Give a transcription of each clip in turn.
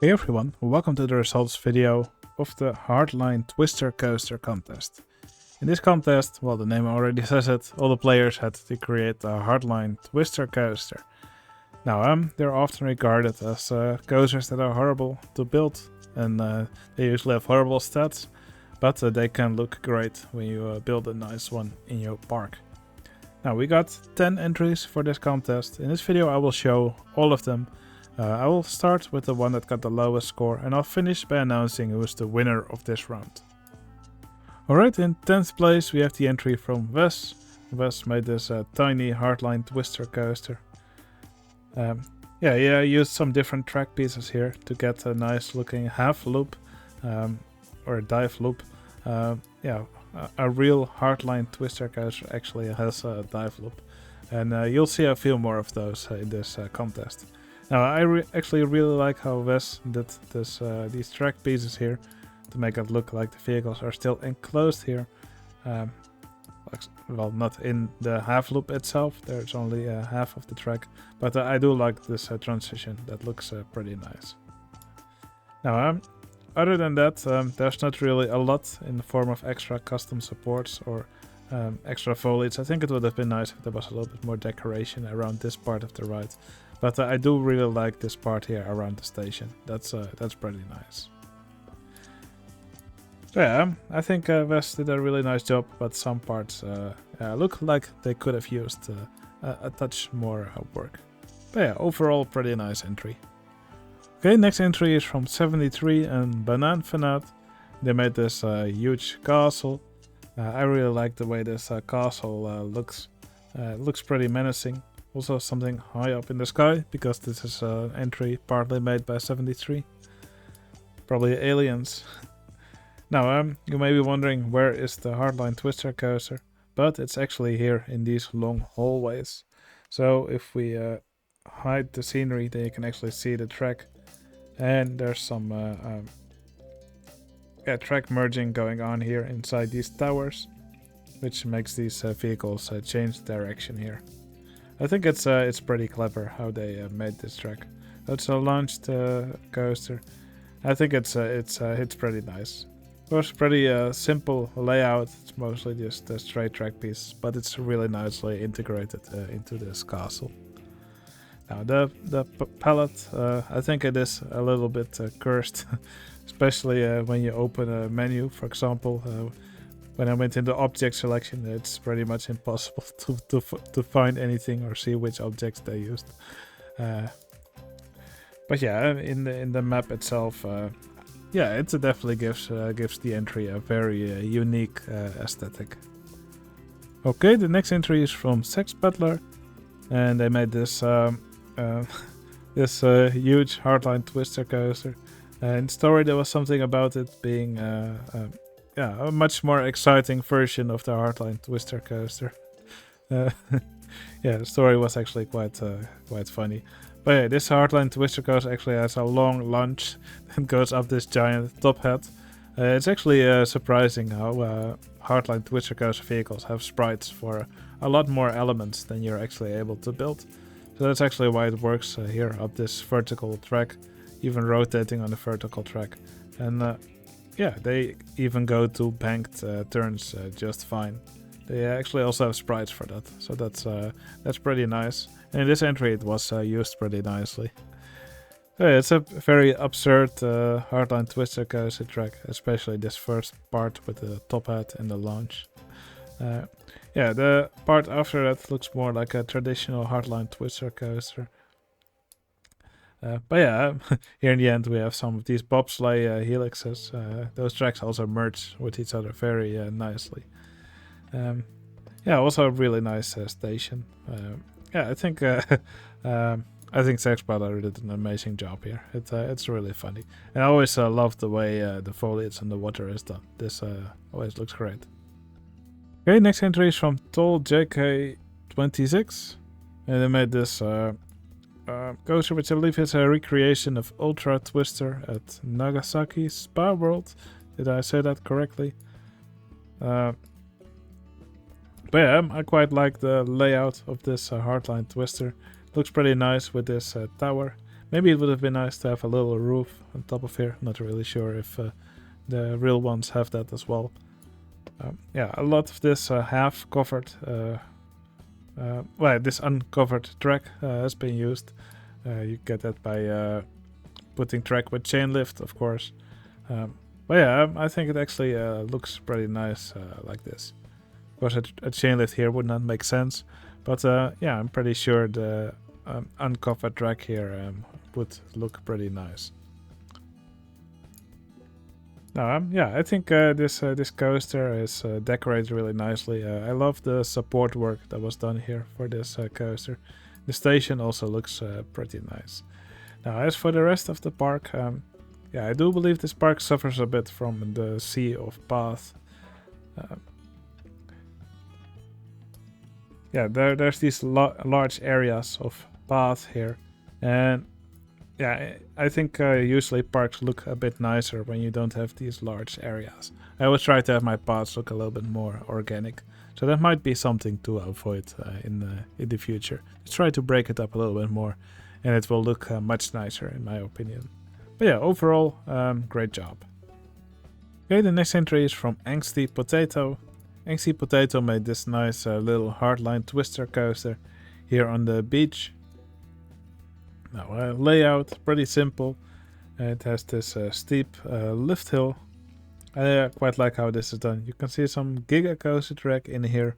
Hey everyone, welcome to the results video of the Heartline Twister Coaster contest. In this contest, well, the name already says it, all the players had to create a Heartline Twister Coaster. Now, they're often regarded as coasters that are horrible to build, and they usually have horrible stats, but they can look great when you build a nice one in your park. Now, we got 10 entries for this contest. In this video I will show all of them. I will start with the one that got the lowest score, and I'll finish by announcing who is the winner of this round. Alright, in 10th place we have the entry from Wes. Wes made this tiny Heartline Twister Coaster. I used some different track pieces here to get a nice looking half loop, or a dive loop. A real Heartline Twister Coaster actually has a dive loop. And you'll see a few more of those in this contest. Now, I actually really like how Wes did these track pieces here to make it look like the vehicles are still enclosed here. Well, not in the half loop itself, there's only half of the track, but I do like this transition, that looks pretty nice. Now, other than that, there's not really a lot in the form of extra custom supports or extra foliage. I think it would have been nice if there was a little bit more decoration around this part of the ride. But I do really like this part here around the station. That's pretty nice. So yeah, I think Wes did a really nice job, but some parts look like they could have used a touch more work. But yeah, overall pretty nice entry. Okay, next entry is from 73 and Banan Fanat. They made this huge castle. I really like the way this castle looks. It looks pretty menacing. Also something high up in the sky, because this is an entry partly made by 73. Probably aliens. Now, you may be wondering where is the Heartline Twister Coaster, but it's actually here in these long hallways. So if we hide the scenery, then you can actually see the track. And there's some track merging going on here inside these towers, which makes these vehicles change direction here. I think it's pretty clever how they made this track. It's a launched coaster. I think it's pretty nice. Of course, pretty simple layout. It's mostly just a straight track piece, but it's really nicely integrated into this castle. Now the palette, I think it is a little bit cursed, especially when you open a menu. For example, when I went into object selection, it's pretty much impossible to find anything or see which objects they used. But yeah, in the map itself, it definitely gives the entry a very unique aesthetic. Okay, the next entry is from Sex Butler, and they made this huge Heartline Twister Coaster. In the story, there was something about it being a much more exciting version of the Heartline Twister Coaster. The story was actually quite funny. But yeah, this Heartline Twister Coaster actually has a long launch that goes up this giant top hat. It's actually surprising how Heartline Twister Coaster vehicles have sprites for a lot more elements than you're actually able to build. So that's actually why it works here up this vertical track, even rotating on the vertical track. And they even go to banked turns just fine. They actually also have sprites for that, so that's pretty nice. And in this entry it was used pretty nicely. It's a very absurd Heartline Twister Coaster track, especially this first part with the top hat and the launch. The part after that looks more like a traditional Heartline Twister Coaster. Here in the end we have some of these bobsleigh helixes. Those tracks also merge with each other very nicely. Also a really nice station. I think Sex Brother did an amazing job here. It's really funny. And I always love the way the foliage and the water is done. This always looks great. Okay, next entry is from Tall JK26. And they made this coaster, which I believe is a recreation of Ultra Twister at Nagasaki Spa World. Did I say that correctly? I quite like the layout of this Heartline Twister. Looks pretty nice with this tower. Maybe it would have been nice to have a little roof on top of here. Not really sure if the real ones have that as well. Yeah, a lot of this half covered, well, this uncovered track has been used. You get that by putting track with chain lift, of course. But yeah, I think it actually looks pretty nice like this. Of course, a chain lift here would not make sense, but yeah, I'm pretty sure the uncovered track here would look pretty nice. Now, yeah, I think this coaster is decorated really nicely. I love the support work that was done here for this coaster. The station also looks pretty nice. Now, as for the rest of the park, yeah, I do believe this park suffers a bit from the sea of path. Yeah, there's these large areas of path here, and yeah, I think usually parks look a bit nicer when you don't have these large areas. I always try to have my paths look a little bit more organic, so that might be something to avoid in the future. Let's try to break it up a little bit more, and it will look much nicer in my opinion. But yeah, overall, great job. Okay, the next entry is from Angsty Potato. Angsty Potato made this nice little Heartline Twister Coaster here on the beach. Now, layout, pretty simple. It has this steep lift hill. I quite like how this is done. You can see some Giga Coaster track in here.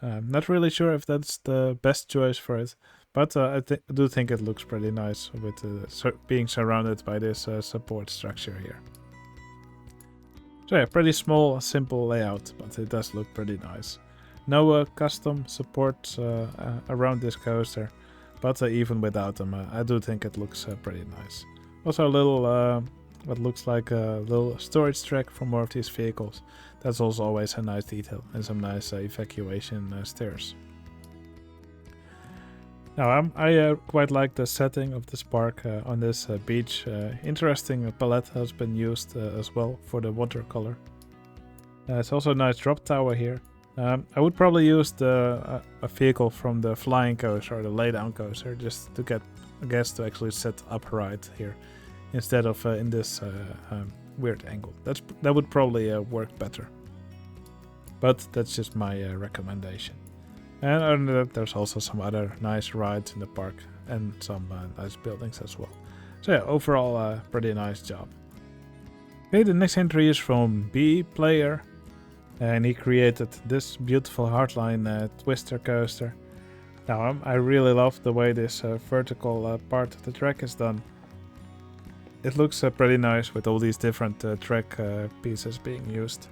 Not really sure if that's the best choice for it, but I do think it looks pretty nice with being surrounded by this support structure here. So yeah, pretty small, simple layout, but it does look pretty nice. No custom support around this coaster, but even without them, I do think it looks pretty nice. Also a little, what looks like a little storage track for more of these vehicles. That's also always a nice detail, and some nice evacuation stairs. Now, I quite like the setting of this park on this beach. Interesting palette has been used as well for the watercolor. It's also a nice drop tower here. I would probably use a vehicle from the flying coaster or the laydown coaster just to get a guest to actually sit upright here instead of in this weird angle. That would probably work better. But that's just my recommendation. And other than that, there's also some other nice rides in the park and some nice buildings as well. So yeah, overall, pretty nice job. Okay, the next entry is from B Player. And he created this beautiful Heartline Twister Coaster. Now, I really love the way this vertical part of the track is done. It looks pretty nice with all these different track pieces being used.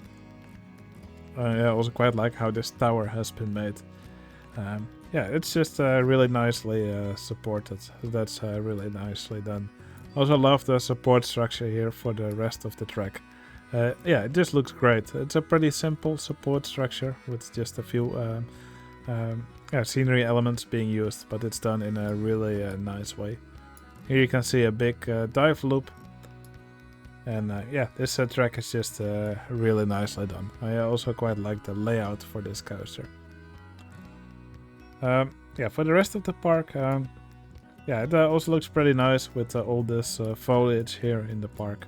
I also quite like how this tower has been made. Yeah, it's just really nicely supported. That's really nicely done. Also love the support structure here for the rest of the track. Yeah, it just looks great. It's a pretty simple support structure with just a few scenery elements being used, but it's done in a really nice way. Here you can see a big dive loop. And yeah, this track is just really nicely done. I also quite like the layout for this coaster. Yeah, for the rest of the park, yeah, it also looks pretty nice with all this foliage here in the park.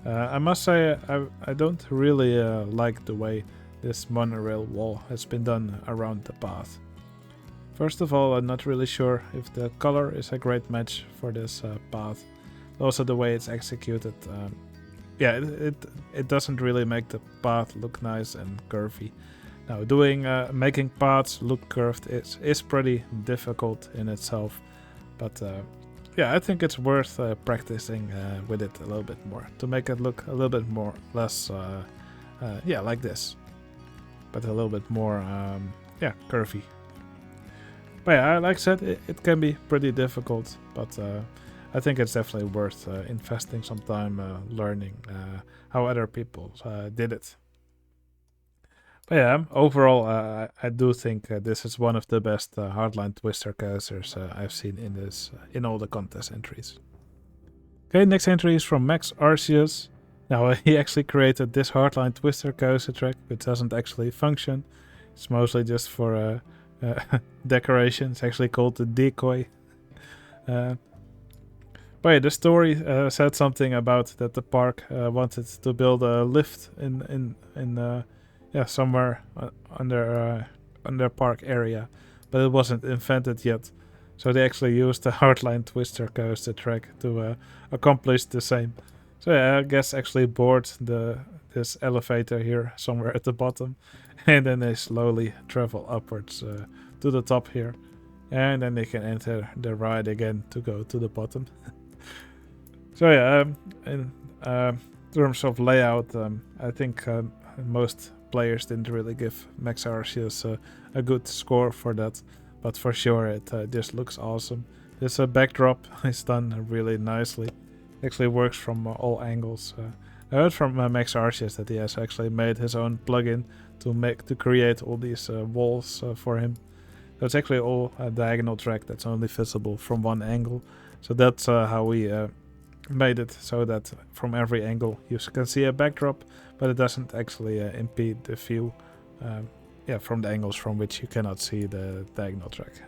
I must say, I don't really like the way this monorail wall has been done around the path. First of all, I'm not really sure if the color is a great match for this path. Also the way it's executed. Yeah, it doesn't really make the path look nice and curvy. Now, making paths look curved is pretty difficult in itself, but yeah, I think it's worth practicing with it a little bit more to make it look a little bit less, yeah, like this, but a little bit more, yeah, curvy. But yeah, like I said, it can be pretty difficult, but I think it's definitely worth investing some time learning how other people did it. But yeah, overall, I do think this is one of the best Heartline Twister coasters I've seen in all the contest entries. Okay, next entry is from Max Arceus. Now, he actually created this Heartline Twister coaster track, which doesn't actually function. It's mostly just for decoration. It's actually called the Decoy. But yeah, the story said something about that the park wanted to build a lift in yeah, somewhere under park area, but it wasn't invented yet. So they actually used the Heartline Twister Coaster track to accomplish the same. So yeah, I guess actually board this elevator here somewhere at the bottom, and then they slowly travel upwards to the top here, and then they can enter the ride again to go to the bottom. So yeah, in terms of layout, I think most players didn't really give Max Arceus a good score for that, but for sure it just looks awesome. This backdrop is done really nicely. Actually works from all angles. I heard from Max Arceus that he has actually made his own plugin to create all these walls for him. So it's actually all a diagonal track that's only visible from one angle. So that's how we made it so that from every angle you can see a backdrop, but it doesn't actually impede the view from the angles from which you cannot see the diagonal track.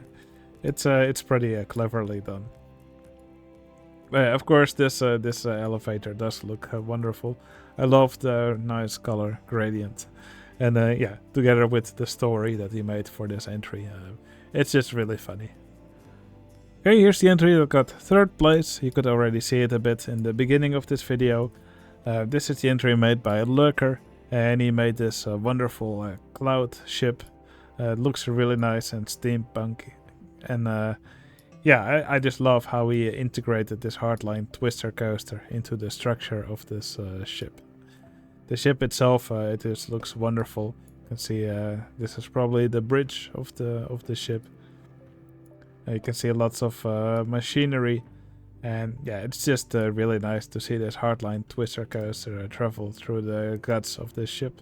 It's pretty cleverly done. Of course, this elevator does look wonderful. I love the nice color gradient, and yeah, together with the story that he made for this entry, it's just really funny. Okay, here's the entry that got 3rd place. You could already see it a bit in the beginning of this video. This is the entry made by Lurker, and he made this wonderful cloud ship. It looks really nice and steampunky, and yeah, I just love how he integrated this Heartline Twister Coaster into the structure of this ship. The ship itself, it just looks wonderful. You can see this is probably the bridge of the ship. You can see lots of machinery, and yeah, it's just really nice to see this Heartline Twister Coaster travel through the guts of this ship.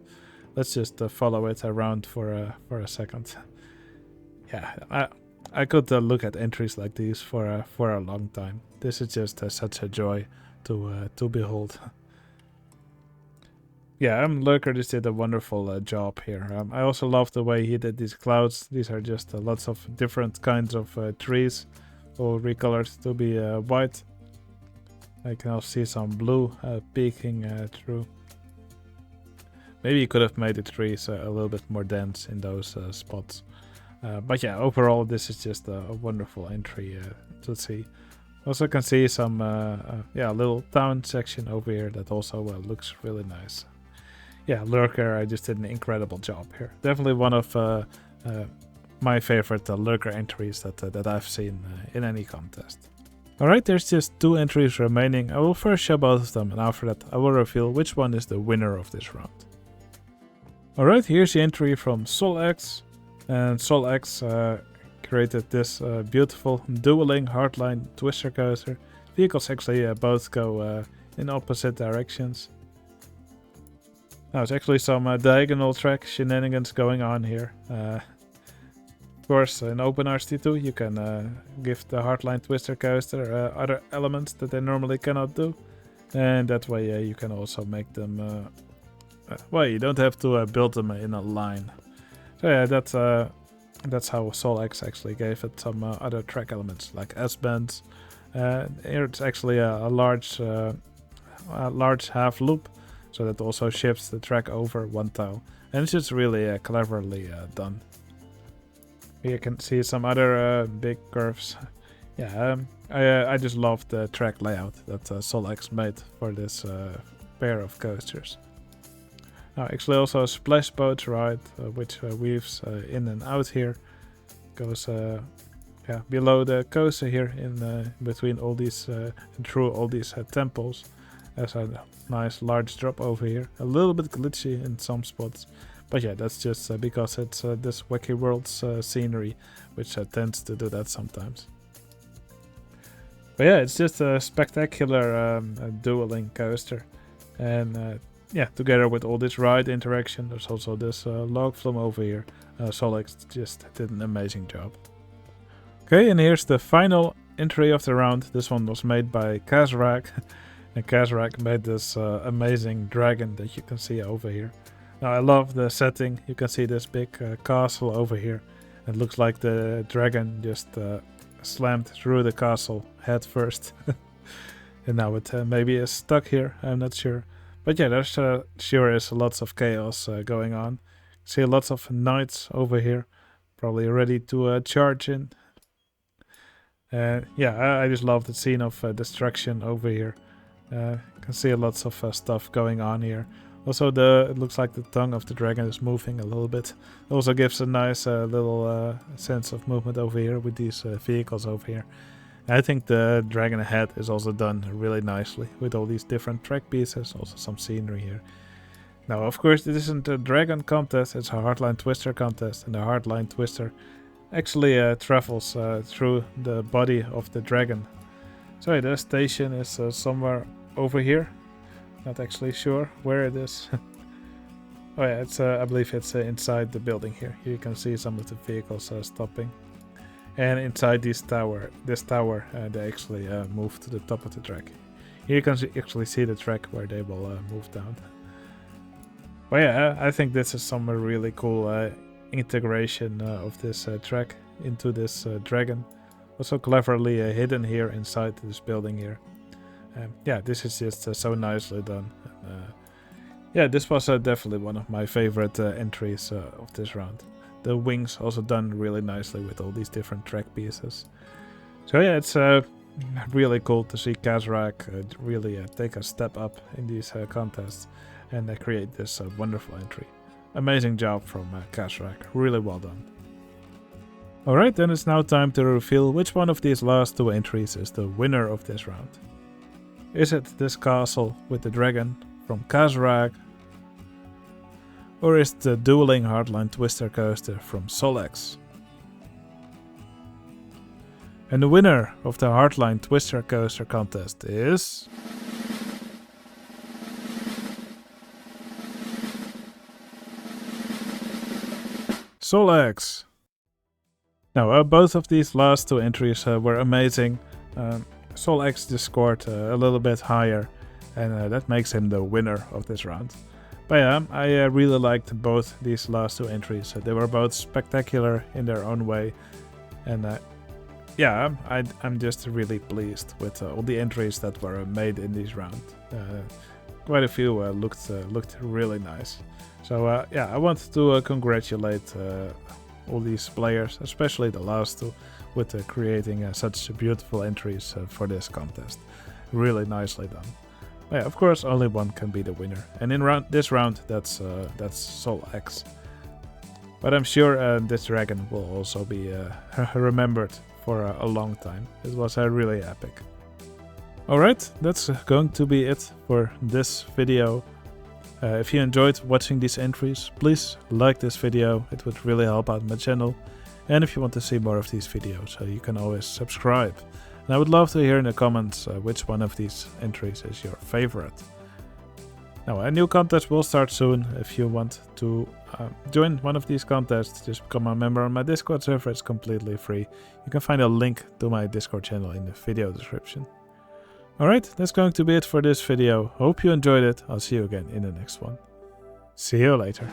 Let's just follow it around for a second. Yeah, I could look at entries like these for a long time. This is just such a joy to behold. Yeah, Lurker just did a wonderful job here. I also love the way he did these clouds. These are just lots of different kinds of trees, all recolored to be white. I can also see some blue peeking through. Maybe you could have made the trees a little bit more dense in those spots. But yeah, overall this is just a wonderful entry to see. Also can see some little town section over here that also looks really nice. Yeah, Lurker just did an incredible job here. Definitely one of my favorite Lurker entries that I've seen in any contest. Alright, there's just 2 entries remaining. I will first show both of them, and after that I will reveal which one is the winner of this round. Alright, here's the entry from SolX. And SolX created this beautiful dueling Heartline Twister Coaster. Vehicles actually both go in opposite directions. Now, it's actually some diagonal track shenanigans going on here. Of course, in OpenRCT2 you can give the Heartline Twister Coaster other elements that they normally cannot do. And that way you can also make them... you don't have to build them in a line. So yeah, that's how SolX actually gave it some other track elements like S-bands. Here it's actually a large half loop, so that also shifts the track over one tile, and it's just really cleverly done. Here you can see some other big curves. Yeah, I just love the track layout that SolX made for this pair of coasters. Actually also a splash boat ride, which weaves in and out here. Goes below the coaster here in between all these and through all these temples. There's a nice large drop over here. A little bit glitchy in some spots. But yeah, that's just because it's this Wacky Worlds scenery, which tends to do that sometimes. But yeah, it's just a spectacular dueling coaster. And yeah, together with all this ride interaction, there's also this log flume over here. SolX just did an amazing job. Okay, and here's the final entry of the round. This one was made by Kazrak. And Kazrak made this amazing dragon that you can see over here. Now, I love the setting. You can see this big castle over here. It looks like the dragon just slammed through the castle head first. And now it maybe is stuck here, I'm not sure. But yeah, there's sure is lots of chaos going on. See lots of knights over here, probably ready to charge in. Yeah, I just love the scene of destruction over here. You can see lots of stuff going on here. Also, it looks like the tongue of the dragon is moving a little bit. It also gives a nice little sense of movement over here with these vehicles over here. And I think the dragon head is also done really nicely with all these different track pieces, also some scenery here. Now, of course, this isn't a dragon contest, it's a Heartline Twister contest, and the Heartline Twister actually travels through the body of the dragon. So yeah, the station is somewhere over here. Not actually sure where it is. Oh yeah, it's I believe it's inside the building here. Here you can see some of the vehicles stopping. And inside this tower, they actually move to the top of the track. Here you can actually see the track where they will move down. But yeah, I think this is some really cool integration of this track into this dragon. Also cleverly hidden here inside this building here. Yeah, this is just so nicely done. Yeah, this was definitely one of my favorite entries of this round. The wings also done really nicely with all these different track pieces. So yeah, it's really cool to see Kazrak really take a step up in these contests and create this wonderful entry. Amazing job from Kazrak, really well done. Alright, then it's now time to reveal which one of these last two entries is the winner of this round. Is it this castle with the dragon from Kazrak? Or is it the dueling Heartline Twister Coaster from Solex? And the winner of the Heartline Twister Coaster contest is... Solex! Now, both of these last two entries were amazing. Solex just scored a little bit higher, and that makes him the winner of this round. But yeah, I really liked both these last two entries. They were both spectacular in their own way, and yeah, I'm just really pleased with all the entries that were made in this round. Quite a few looked really nice. So yeah, I want to congratulate all these players, especially the last two, with creating such beautiful entries for this contest. Really nicely done. Yeah, of course, only one can be the winner, and in this round, that's Solex. But I'm sure this dragon will also be remembered for a long time. It was really epic. Alright, that's going to be it for this video. If you enjoyed watching these entries, please like this video, it would really help out my channel. And if you want to see more of these videos, you can always subscribe. And I would love to hear in the comments which one of these entries is your favorite. Now, a new contest will start soon. If you want to join one of these contests, just become a member on my Discord server. It's completely free. You can find a link to my Discord channel in the video description. Alright, that's going to be it for this video. Hope you enjoyed it. I'll see you again in the next one. See you later.